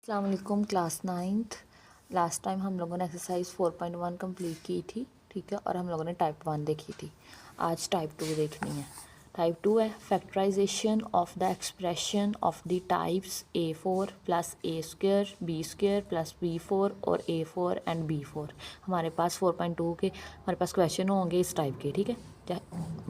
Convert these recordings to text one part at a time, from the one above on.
अस्सलाम वालेकुम class 9th। Last time हम लोगों ने एक्सरसाइज 4.1 कंप्लीट की थी, ठीक है, और हम लोगों ने टाइप 1 देखी थी। आज टाइप 2 देखनी है। टाइप 2 है factorisation of the expression of the types A4 plus A² B² plus B4 और A4 एंड B4। हमारे पास 4.2 के हमारे पास क्वेश्चन होंगे इस टाइप के, ठीक है,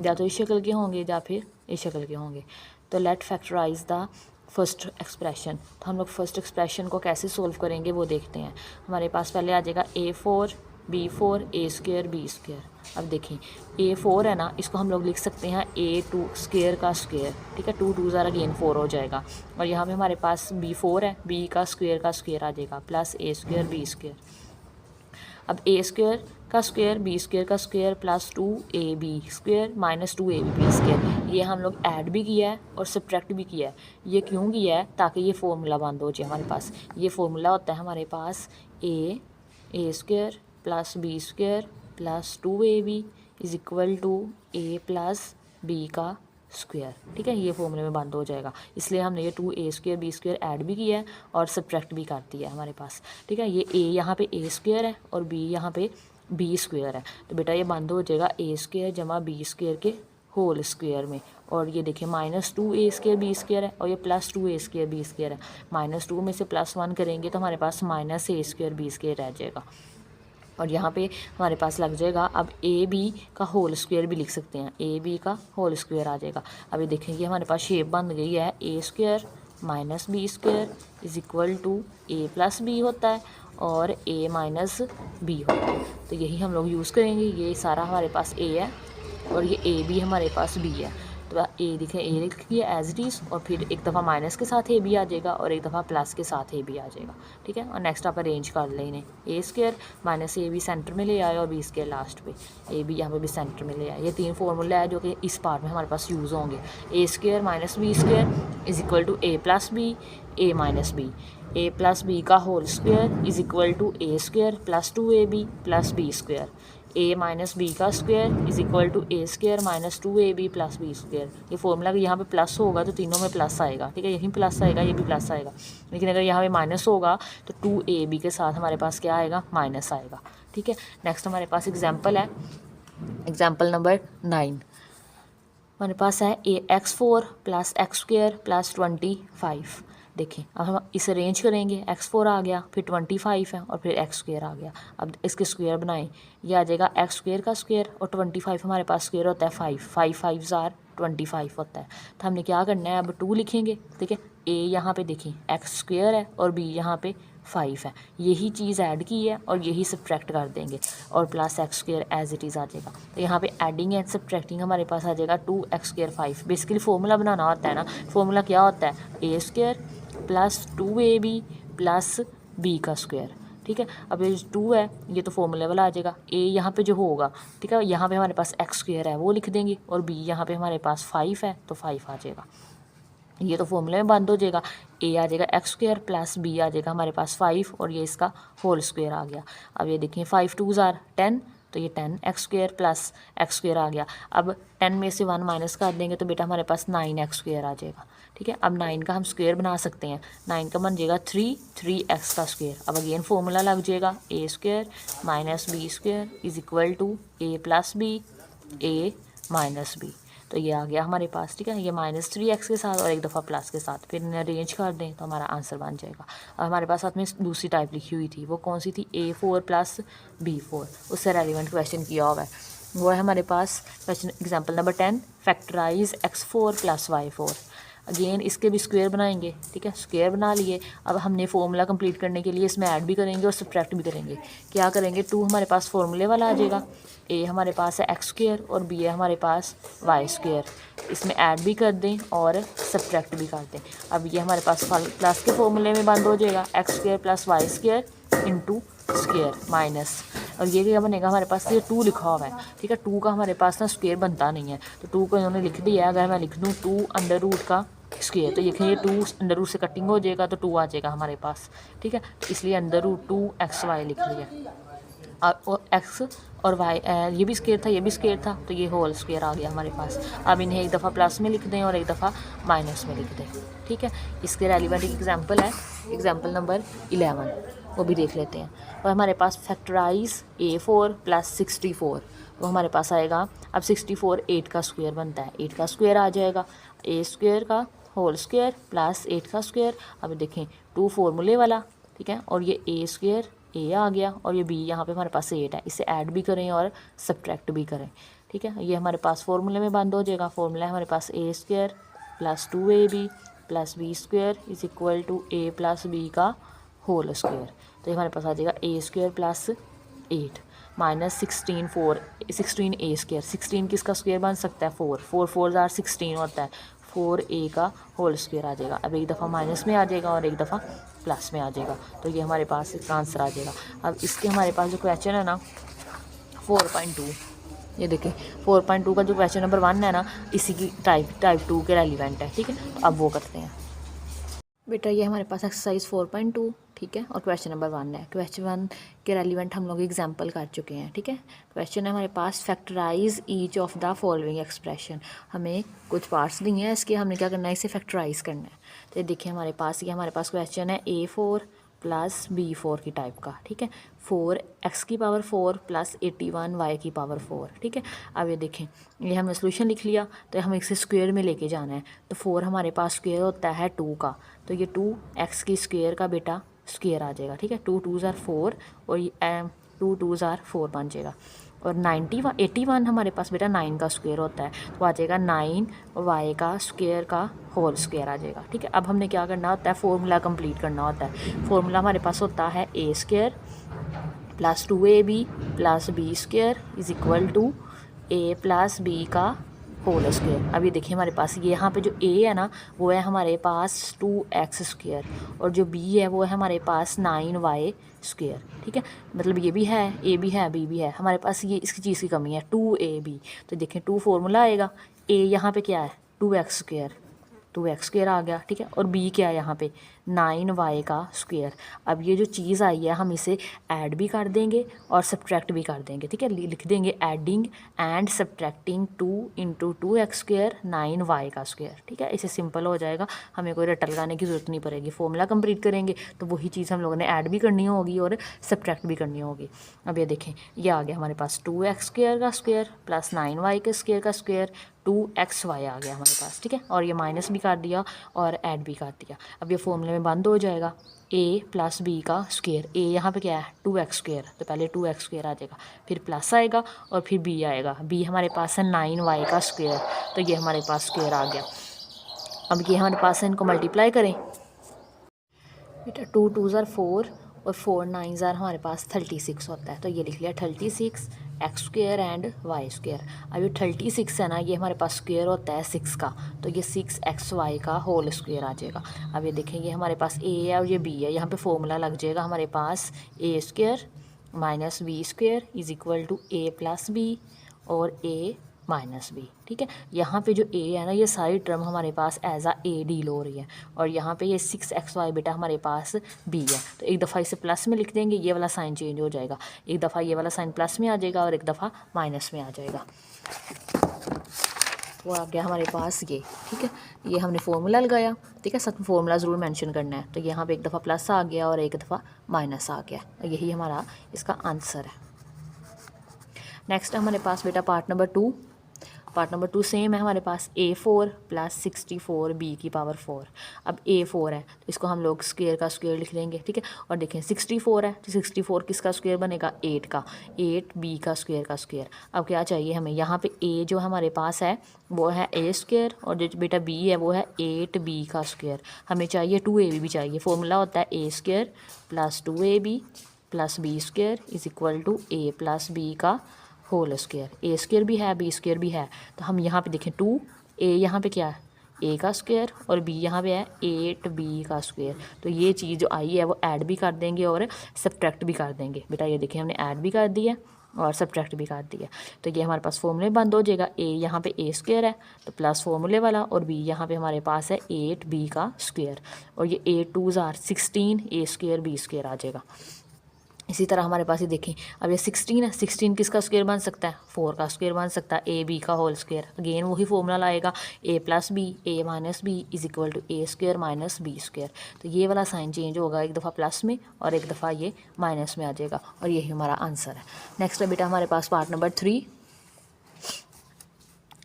या तो इस शक्ल के होंगे या फिर इस शक्ल के होंगे। तो let factorise the first expression. तो हम लोग फर्स्ट एक्सप्रेशन को कैसे सोल्व करेंगे वो देखते हैं। हमारे पास पहले आ जाएगा A4 B4 A² B²। अब देखें A4 है ना, इसको हम लोग लिख सकते हैं A2 स्क्वेयर का स्क्वेयर, ठीक है, 2 2 ज़ारा अगेन 4 हो जाएगा। और यहाँ पे हमारे पास B4 है, B का स्क्वेयर आ जाएगा प्लस A² B²। अब A² का स्क्वेयर B² का square plus 2AB² minus 2AB²। ये हम लोग ऐड भी किया है और सब्ट्रैक्ट भी किया है। ये क्यों किया है? ताकि ये फार्मूला बंद हो जाए हमारे पास। ये फार्मूला होता है हमारे पास A² plus B² plus 2AB is equal to A plus B का स्क्वायर, ठीक है। ये फॉर्मूले में बंद हो जाएगा, इसलिए हमने ये 2A² B² ऐड भी किया है और सब्ट्रैक्ट भी कर दिया है हमारे पास, ठीक है। ये A यहाँ पे A² है और B यहाँ पे B² है, तो बेटा ये बंद हो जाएगा A² जमा B² के होल स्क्वायर में। और ये देखिए माइनस 2A² B² है और ये प्लस 2A² B² है। माइनस 2 में से प्लस 1 करेंगे तो हमारे पास माइनस A² B² रह जाएगा। और यहाँ पे हमारे पास लग जाएगा, अब AB का होल स्क्वायर भी लिख सकते हैं, AB का होल स्क्वायर आ जाएगा। अभी देखेंगे हमारे पास शेप बन गई है A² minus B² is equal to A plus B होता है और A माइनस B होता है। तो यही हम लोग यूज़ करेंगे। ये सारा हमारे पास A है और ये AB हमारे पास B है। तो A देखें, A लिख दिया एज इट इज़, और फिर एक दफ़ा माइनस के साथ AB आ जाएगा और एक दफ़ा प्लस के साथ AB आ जाएगा, ठीक है। और नेक्स्ट आप अरेंज कर लें इन्हें। A² माइनस AB सेंटर में ले आए और B² लास्ट पे, AB यहाँ पे भी सेंटर में ले आए। ये 3 फार्मूला है जो कि इस पार्ट में हमारे पास यूज़ होंगे। A² minus B² is equal to A plus B A minus B। A plus B का whole square is equal to A² plus 2AB plus B²। A minus B का square is equal to A² minus 2AB plus B²। ये formula यहाँ पे plus होगा तो तीनों में plus आएगा, ठीक है। यहीं प्लस आएगा, ये भी प्लस आएगा। लेकिन अगर यहाँ पे माइनस होगा तो 2AB के साथ हमारे पास क्या आएगा? माइनस आएगा, ठीक है। नेक्स्ट हमारे पास एग्जाम्पल है, एग्जाम्पल नंबर 9। हमारे पास है x4 प्लस x² प्लस 25। देखें अब हम इसे अरेंज करेंगे। x4 आ गया, फिर 25 है और फिर x² आ गया। अब इसके स्क्वायर बनाएं, ये आ जाएगा x² का स्क्वायर और 25 हमारे पास स्क्वायर होता है 5 5 5 ज़ार 25 होता है। तो हमने क्या करना है, अब 2 लिखेंगे, ठीक है। A यहाँ पे देखें x² है और B यहाँ पे 5 है। यही चीज़ ऐड की है और यही सब्ट्रैक्ट कर देंगे और plus x² as it is आ जाएगा। तो यहाँ पे एडिंग एंड सब्ट्रैक्टिंग हमारे पास आ जाएगा 2x² 5। बेसिकली फार्मूला बनाना होता है ना, फार्मूला क्या होता है? A² plus 2AB plus B का स्क्वायर, ठीक है। अब ये 2 है, ये तो फॉर्मूले वाला आ जाएगा। A यहाँ पे जो होगा, ठीक है, यहाँ पे हमारे पास x² है वो लिख देंगे और B यहाँ पे हमारे पास 5 है तो 5 आ जाएगा। ये तो फॉर्मूले में बंद हो जाएगा। A आ जाएगा x² प्लस B आ जाएगा हमारे पास 5 और ये इसका होल स्क्वायर आ गया। अब ये देखिए 5 2 ज़ार 10, तो ये 10x² प्लस x² आ गया। अब 10 में से 1 माइनस कर देंगे तो बेटा हमारे पास 9x² आ जाएगा, ठीक है। अब 9 का हम स्क्वायर बना सकते हैं। 9 का बन जाएगा 3x का स्क्वायर। अब अगेन फॉर्मूला लग जाएगा A² minus B² is equal to A plus B A minus B। तो ये आ गया हमारे पास, ठीक है। ये -3x के साथ और एक दफ़ा प्लस के साथ, फिर इन्हें अरेंज कर दें तो हमारा आंसर बन जाएगा। अब हमारे पास साथ में दूसरी टाइप लिखी हुई थी, वो कौन सी थी? A4 plus B4। उससे रेलिवेंट क्वेश्चन किया हुआ है, वो है हमारे पास question example number 10, factorise x4 plus y4। Again इसके भी स्क्वायर बनाएंगे, ठीक है, स्क्वायर बना लिए। अब हमने फॉर्मूला कंप्लीट करने के लिए इसमें ऐड भी करेंगे और सब्ट्रैक्ट भी करेंगे। क्या करेंगे? 2 हमारे पास फॉर्मूले वाला आ जाएगा, A हमारे पास है x² और B है हमारे पास y²। इसमें ऐड भी कर दें और सब्ट्रैक्ट भी कर दें। अब ये हमारे पास प्लस के फॉर्मूले में बंद हो जाएगा, x² plus y² into square minus, और ये क्या बनेगा हमारे पास? ये 2 लिखा हुआ है, ठीक है। 2 का हमारे पास ना स्क्वायर बनता नहीं है, तो 2 को इन्होंने लिख दिया है। अगर मैं लिख दूँ 2 अंडर रूट का स्क्वायर, तो ये 2 अंडर रूट से कटिंग हो जाएगा तो 2 आ जाएगा हमारे पास, ठीक है। तो इसलिए अंडर रूट 2xy लिख लिया। और x और y, ये भी स्क्वायर था ये भी स्क्वायर था, तो ये होल स्क्वायर आ गया हमारे पास। अब इन्हें एक दफ़ा प्लस में लिख दें और एक दफ़ा माइनस में लिख दें, ठीक है। इसके रेलिवेंट एग्जांपल है एग्जाम्पल नंबर 11 वो भी देख लेते हैं। और हमारे पास फैक्टराइज A4 प्लस 64, वो हमारे पास आएगा। अब 64 8 का स्क्वायर बनता है, 8 का स्क्वायर आ जाएगा, ए स्क्वायर का होल स्क्वायर प्लस 8 का स्क्वायर। अब देखें 2 फॉर्मूले वाला, ठीक है, और ये ए स्क्वायर ए आ गया और ये बी यहाँ पे हमारे पास 8 है, इसे ऐड भी करें और सब्ट्रैक्ट भी करें, ठीक है। ये हमारे पास फॉर्मूले में बंद हो जाएगा। फॉर्मूला है हमारे पास a square plus 2ab plus B square is equal to a plus B का होल स्क्वायर। तो ये हमारे पास आ जाएगा a square plus 8 minus 16 a square. 16 किसका स्क्वायर बन सकता है? 4 4 जार 16 होता है, 4a का होल स्क्वायर आ जाएगा। अब एक दफ़ा माइनस में आ जाएगा और एक दफ़ा प्लस में आ जाएगा, तो ये हमारे पास इसका आंसर आ जाएगा। अब इसके हमारे पास जो क्वेश्चन है ना 4.2, ये देखिए 4.2 का जो क्वेश्चन नंबर 1 है ना, इसी की टाइप 2 के रेलिवेंट है, ठीक है। तो अब वो करते हैं बेटा। ये हमारे पास एक्सरसाइज 4.2, ठीक है, और क्वेश्चन नंबर 1 है। क्वेश्चन 1 के रेलिवेंट हम लोग एग्जाम्पल कर चुके हैं, ठीक है। क्वेश्चन है हमारे पास factorise each of the following expression. हमें कुछ पार्ट्स दिए हैं, इसके हमने क्या करना है, इसे फैक्टराइज करना है। तो देखिए हमारे पास ये हमारे पास क्वेश्चन है A4 प्लस B4 की टाइप का, ठीक है। 4x की पावर 4 प्लस 81 y की पावर 4, ठीक है। अब ये देखें, ये हमने सोल्यूशन लिख लिया, तो हमें इसे स्क्वायर में लेके जाना है। तो 4 हमारे पास स्क्वायर होता है 2 का, तो ये 2x की स्क्वायर का बेटा स्क्वायर आ जाएगा, ठीक है। 2 2 ज़ार 4 और 2 2 ज़ार 4 बन जाएगा। और 81 हमारे पास बेटा 9 का स्क्वायर होता है, तो आ जाएगा 9y का स्क्वायर का होल स्क्वायर आ जाएगा, ठीक है। अब हमने क्या करना होता है, फॉर्मूला कंप्लीट करना होता है। फॉर्मूला हमारे पास होता है a square plus 2ab plus B square is equal to a plus B का होल स्क्वायर। अब ये देखिए हमारे पास ये यहाँ पे जो a है ना, वो है हमारे पास 2x स्क्वायर, और जो b है वो है हमारे पास 9y स्क्वायर, ठीक है। मतलब ये भी है, a भी है, b भी है, हमारे पास ये इसकी चीज़ की कमी है 2ab। तो देखें 2 फॉर्मूला आएगा, a यहाँ पे क्या है 2x स्क्वायर आ गया, ठीक है। और b क्या है यहाँ पे 9y का स्क्वायर। अब ये जो चीज़ आई है हम इसे ऐड भी कर देंगे और सब्ट्रैक्ट भी कर देंगे, ठीक है। लिख देंगे adding and subtracting 2 into 2x square 9y का स्क्वायर, ठीक है। इसे सिंपल हो जाएगा, हमें कोई रटल लगाने की ज़रूरत नहीं पड़ेगी। फॉर्मूला कंप्लीट करेंगे तो वही चीज़ हम लोगों ने ऐड भी करनी होगी और सब्ट्रैक्ट भी करनी होगी। अब ये देखें, ये आ गया हमारे पास 2x स्क्वायर का स्क्वायर प्लस 9y के स्क्वायर का स्क्वायर 2xy आ गया हमारे पास, ठीक है। और ये माइनस भी कर दिया और ऐड भी कर दिया। अब ये फॉर्मूले में बंद हो जाएगा, a प्लस बी का स्क्वायर। a यहाँ पे क्या है 2x स्क्वायर, तो पहले 2x स्क्वायर आ जाएगा, फिर प्लस आएगा और फिर b आएगा। b हमारे पास है 9y का स्क्वायर, तो ये हमारे पास स्क्वायर आ गया। अब ये हमारे पास है, इनको मल्टीप्लाई करें बेटा। 2 2 ज़ार 4 और 4 9 ज़ार हमारे पास 36 होता है, तो ये लिख लिया 36 X square and Y square. अब ये 36 है ना, ये हमारे पास स्क्वायर होता है 6 का, तो ये 6xy का होल स्क्वायर आ जाएगा। अब ये देखें, ये हमारे पास a है और ये b है, यहाँ पे फॉर्मूला लग जाएगा हमारे पास a square minus B square is equal to a plus B और a माइनस बी, ठीक है। यहाँ पे जो a है ना, ये सारी टर्म हमारे पास एज आ a डील हो रही है, और यहाँ पे ये 6xy बेटा हमारे पास b है। तो एक दफ़ा इसे प्लस में लिख देंगे, ये वाला साइन चेंज हो जाएगा, एक दफ़ा ये वाला साइन प्लस में आ जाएगा और एक दफ़ा माइनस में आ जाएगा। वो आ गया हमारे पास ये, ठीक है। ये हमने फॉर्मूला लगाया, ठीक है, साथ में फॉर्मूला ज़रूर मेंशन करना है। तो यहाँ पे एक दफ़ा प्लस आ गया और एक दफ़ा माइनस आ गया, यही हमारा इसका आंसर है। नेक्स्ट हमारे पास बेटा part number 2। Part number 2 same है हमारे पास A4 प्लस 64 b की पावर 4। अब A4 है तो इसको हम लोग स्क्वायर का स्क्वायर लिख लेंगे, ठीक है। और देखें 64 है तो 64 किसका स्क्वायर बनेगा 8 का, 8b का स्क्वायर। अब क्या चाहिए हमें, यहाँ पे a जो हमारे पास है वो है a स्क्वायर, और जो बेटा b है वो है 8b का स्क्वायर। हमें चाहिए 2ab भी चाहिए। फॉर्मूला होता है a square plus 2ab plus B square is equal to a plus b का होल स्क्वायर। ए स्क्वायर भी है, बी स्क्वायर भी है, तो हम यहाँ पे देखें 2 a यहाँ पे क्या है a का स्क्वायर और b यहाँ पे है 8b का स्क्वायर। तो ये चीज़ जो आई है वो ऐड भी कर देंगे और सब्ट्रैक्ट भी कर देंगे बेटा। ये देखिए हमने ऐड भी कर दिया और सब्ट्रैक्ट भी कर दिया, तो ये हमारे पास फॉर्मूले बंद हो जाएगा। a यहाँ पे a स्क्वायर है तो प्लस फॉर्मूले वाला, और b यहाँ पे हमारे पास है 8b का स्क्वायर, और ये 8 2 ज़ार 16 a स्क्वायर b स्क्वायर आ जाएगा। इसी तरह हमारे पास ये देखें, अब ये 16 है, 16 किसका स्क्वायर बन सकता है, 4 का स्क्वायर बन सकता है, ए बी का होल स्क्वायर। अगेन वही फॉर्मूला लाएगा, a plus b a minus b is equal to a square minus B square. तो ये वाला साइन चेंज होगा, एक दफ़ा प्लस में और एक दफ़ा ये माइनस में आ जाएगा, और यही हमारा आंसर है। नेक्स्ट है बेटा हमारे पास पार्ट नंबर 3।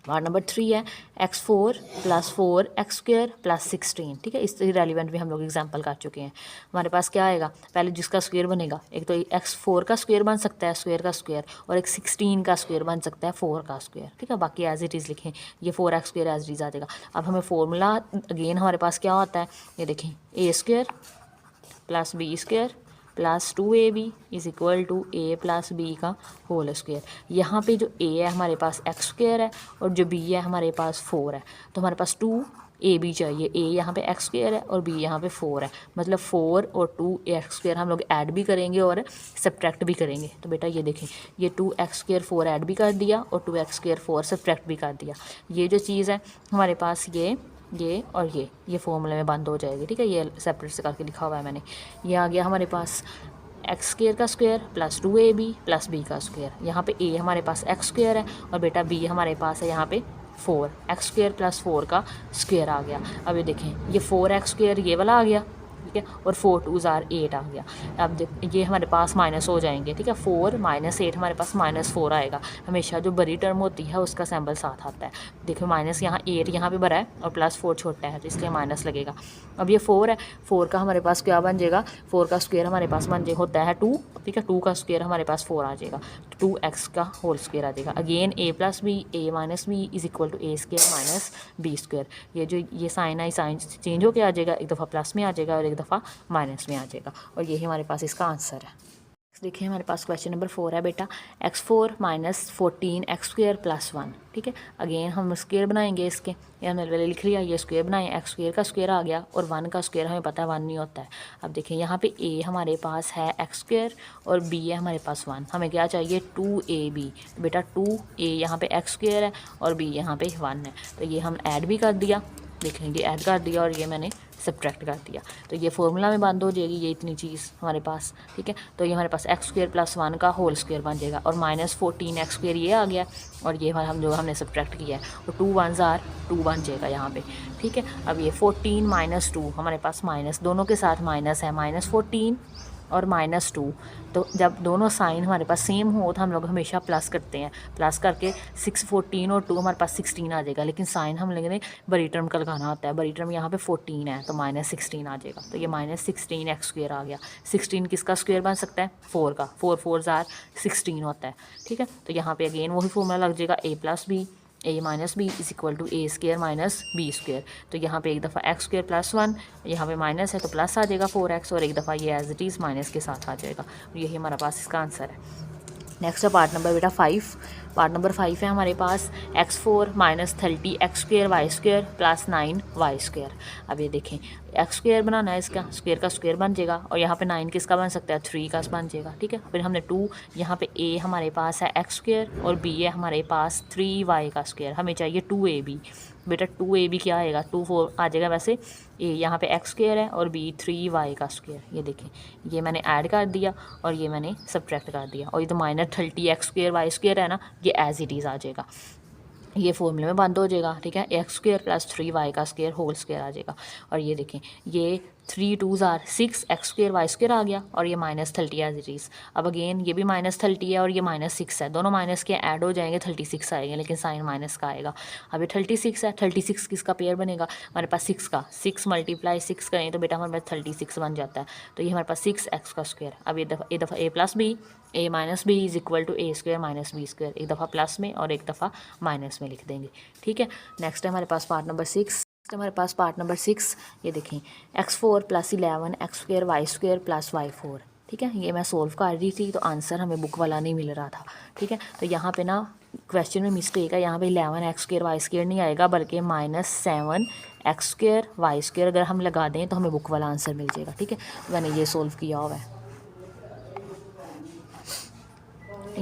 पार्ट नंबर 3 है x4 + 4x स्क्वायर + 16। ठीक है, इस रेलिवेंट भी हम लोग एग्जांपल कर चुके हैं। हमारे पास क्या आएगा, पहले जिसका स्क्वायर बनेगा, एक तो x4 का स्क्वायर बन सकता है, स्क्वायर का स्क्वायर, और एक 16 का स्क्वायर बन सकता है, 4 का स्क्वायर। ठीक है, बाकी एज इट इज़ लिखें, ये 4x square as it is आ जाएगा। अब हमें फॉर्मूला अगेन हमारे पास क्या होता है, ये देखें, a square + b square + 2ab is equal to a + b का होल स्क्वायर। यहाँ पे जो a है हमारे पास x स्क्वायर है, और जो b है हमारे पास 4 है, तो हमारे पास 2ab चाहिए। a यहाँ पे x स्क्वायर है और b यहाँ पे 4 है, मतलब 4 और 2x स्क्वायर हम लोग ऐड भी करेंगे और सब्ट्रैक्ट भी करेंगे। तो बेटा ये देखें, ये 2x स्क्वायर 4 ऐड भी कर दिया और 2x स्क्वायर 4 सब्ट्रैक्ट भी कर दिया। ये जो चीज़ है हमारे पास ये और ये फॉर्मूले में बंद हो जाएगी। ठीक है, ये सेपरेट से करके लिखा हुआ है मैंने। ये आ गया हमारे पास एक्स स्क्वायर का स्क्वायर + 2ab + b का स्क्वायर। यहाँ पे a हमारे पास x स्क्वायर है और बेटा b हमारे पास है यहाँ पे 4, x स्क्वायर + 4 का स्क्वायर आ गया। अब ये देखें, ये 4x स्क्वायर ये वाला आ गया, ठीक है, और 4 2s are 8 आ गया। अब देख ये हमारे पास माइनस हो जाएंगे। ठीक है, 4 - 8 हमारे पास -4 आएगा। हमेशा जो बड़ी टर्म होती है उसका सिंबल साथ आता है। देखिए माइनस यहाँ 8 यहाँ पे बड़ा है और +4 छोटा है, तो इसलिए माइनस लगेगा। अब ये 4 है, 4 का हमारे पास क्या बन जाएगा, 4 का स्क्वायर हमारे पास बन जाए होता है 2। ठीक है, 2 का स्क्वायर हमारे पास 4 आ जाएगा, 2x का होल स्क्वायर आ जाएगा। Again a + b a - b is equal to a square - b square. ये जो ये साइन है, साइन चेंज होकर आ जाएगा, एक दफ़ा प्लस में आ जाएगा और एक दफ़ा माइनस में आ जाएगा, और यही हमारे पास इसका आंसर है। देखिए हमारे पास क्वेश्चन नंबर 4 है बेटा, x4 - 14x स्क्वायर + 1। ठीक है, अगेन हम स्क्वायर बनाएंगे इसके, ये हमने पहले लिख लिया, ये स्क्वायर बनाए, x स्क्वायर का स्क्वायर आ गया और 1 का स्क्वायर हमें पता है 1 नहीं होता है। अब देखिए यहाँ पे a हमारे पास है x स्क्वायर और b है हमारे पास 1, हमें क्या चाहिए 2ab। बेटा 2a यहाँ पे x स्क्वायर है और b यहाँ पे 1 है, तो ये हम ऐड भी कर दिया, देख लेंगे ऐड कर दिया, और ये मैंने सब्ट्रैक्ट कर दिया, तो ये फॉर्मूला में बंद हो जाएगी ये इतनी चीज़ हमारे पास। ठीक है, तो ये हमारे पास x स्क्वायर + 1 का होल स्क्वायर बन जाएगा, और -14x स्क्वायर ये आ गया, और ये हमने सब्ट्रैक्ट किया है, तो 2 1s are 2 बन जाएगा यहाँ पे। ठीक है, अब ये 14 - 2 हमारे पास माइनस, दोनों के साथ माइनस है, -14 और -2। तो जब दोनों साइन हमारे पास सेम हो तो हम लोग हमेशा प्लस करते हैं, प्लस करके 6 14 और 2 हमारे पास 16 आ जाएगा, लेकिन साइन हम लोगों ने बड़ी टर्म का लगाना होता है। बड़ी टर्म यहाँ पे 14 है तो -16 आ जाएगा, तो ये -16x स्क्वायर आ गया। 16 किसका स्क्वायर बन सकता है, 4 का, 4 4s are 16 होता है। ठीक है, तो यहाँ पे अगेन वही फॉर्मूला लग जाएगा, a + b a - b is equal to a square - b square. तो यहाँ पे एक दफ़ा x स्क्वायर + 1, यहाँ पे माइनस है तो प्लस आ जाएगा 4x, और एक दफ़ा ये एज इट इज़ माइनस के साथ आ जाएगा। यही हमारा पास इसका आंसर है। नेक्स्ट है पार्ट नंबर बेटा 5। पार्ट नंबर 5 है हमारे पास x4 - 30x square y square + 9y square. अब ये देखें, x स्क्वायर बनाना है, इसका स्क्वायर का स्क्वायर बन जाएगा, और यहाँ पे 9 किसका बन सकता है, 3 का बन जाएगा। ठीक है, फिर हमने 2, यहाँ पे a हमारे पास है x स्क्वायर और b है हमारे पास 3y का स्क्वायर, हमें चाहिए 2ab। बेटा 2ab क्या आएगा, 2 4 आ जाएगा, वैसे a यहाँ पे x स्क्वायर है और b 3y का स्क्वायर। ये देखें, ये मैंने ऐड कर दिया और ये मैंने सब्ट्रैक्ट कर दिया, और ये तो -30x स्क्वायर y स्क्वायर है ना, ये एज इट इज़ आ जाएगा, ये फॉर्मूले में बंद हो जाएगा। ठीक है, x स्क्वायर + 3y का स्क्वायर होल स्क्वायर आ जाएगा, और ये देखें ये 3 2s are 6 x square y square आ गया, और ये -30 एज इट इज़। अब अगेन ये भी -30 है और ये -6 है, दोनों माइनस के ऐड हो जाएंगे, 36 आएंगे, लेकिन साइन माइनस का आएगा। अब ये 36 है, 36 किसका पेयर बनेगा, हमारे पास 6 का, 6 × 6 करें तो बेटा हमारे पास 36 बन जाता है, तो ये हमारे पास 6x का स्क्वायर। अब ये दफ़ा a + b a - b is equal to a square - b square, एक दफ़ा प्लस में और एक दफ़ा माइनस में लिख देंगे। ठीक है, नेक्स्ट है हमारे पास पार्ट नंबर 6। हमारे पास पार्ट नंबर 6, ये देखें, x4 + 11x square y square + y4। ठीक है, ये मैं सोल्व कर रही थी तो आंसर हमें बुक वाला नहीं मिल रहा था। ठीक है, तो यहाँ पे ना क्वेश्चन में मिस्टेक है, यहाँ पे 11x स्क्वायर y स्क्वायर नहीं आएगा, बल्कि -7x स्क्वायर y स्क्वायर अगर हम लगा दें तो हमें बुक वाला आंसर मिल जाएगा। ठीक है, मैंने ये सोल्व किया हुआ है,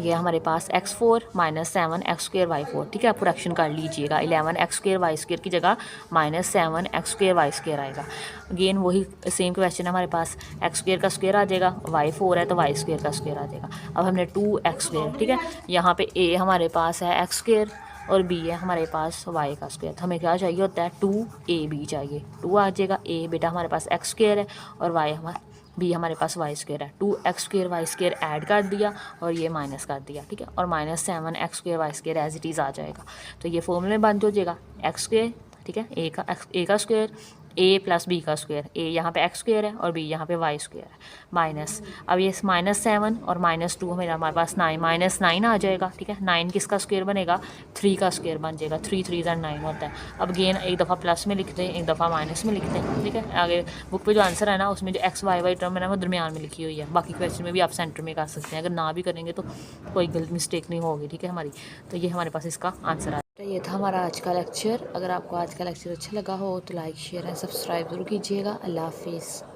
ये हमारे पास x4 minus 7 X square y4, ठीक है। आप करेक्शन कर लीजिएगा, 11 एक्स स्क्र वाई स्क्र की जगह minus 7 X square Y square आएगा। अगेन वही सेम क्वेश्चन है हमारे पास, एक्स स्क्र का स्क्वायर आ जाएगा, y4 है तो वाई स्क्र का स्क्वायर आ जाएगा। अब हमने 2x स्क्वायर, ठीक है। यहाँ पे a हमारे पास है एक्स स्क्र और b है हमारे पास y का स्क्वायर। तो हमें क्या चाहिए होता है 2ab चाहिए, 2 आ जाएगा। a बेटा हमारे पास एक्स स्क्वायर है और y बी हमारे पास वाई स्क्वायर है। 2x square y square add कर दिया और ये माइनस कर दिया, ठीक है। और minus 7 x square y square as it is आ जाएगा। तो ये फॉर्मूले में बन हो जाएगा एक्स स्क्वायर, ठीक है, ए का स्क्वायर, ए प्लस बी का स्क्वायर, ए यहाँ पे एक्स स्क्वायर है और बी यहाँ पे वाई स्क्वायर है, माइनस। अब ये -7 और -2 मेरा हमारे पास 9, -9 आ जाएगा, ठीक है। 9 किसका स्क्वायर बनेगा, 3 का स्क्वायर बन जाएगा, 3 3 9 होता है। अब गेन एक दफ़ा प्लस में लिखते हैं, एक दफ़ा माइनस में लिखते हैं, ठीक है। आगे बुक पे जो आंसर है ना उसमें जो एक्स वाई वाई टर्म है ना वो दरमियान में लिखी हुई है। बाकी क्वेश्चन में भी आप सेंटर में कर सकते हैं, अगर ना भी करेंगे तो कोई गलत मिस्टेक नहीं होगी, ठीक है हमारी। तो ये हमारे पास इसका आंसर है। तो ये था हमारा आज का लेक्चर। अगर आपको आज का लेक्चर अच्छा लगा हो तो लाइक शेयर एंड सब्सक्राइब ज़रूर कीजिएगा। अल्लाह हाफिज़।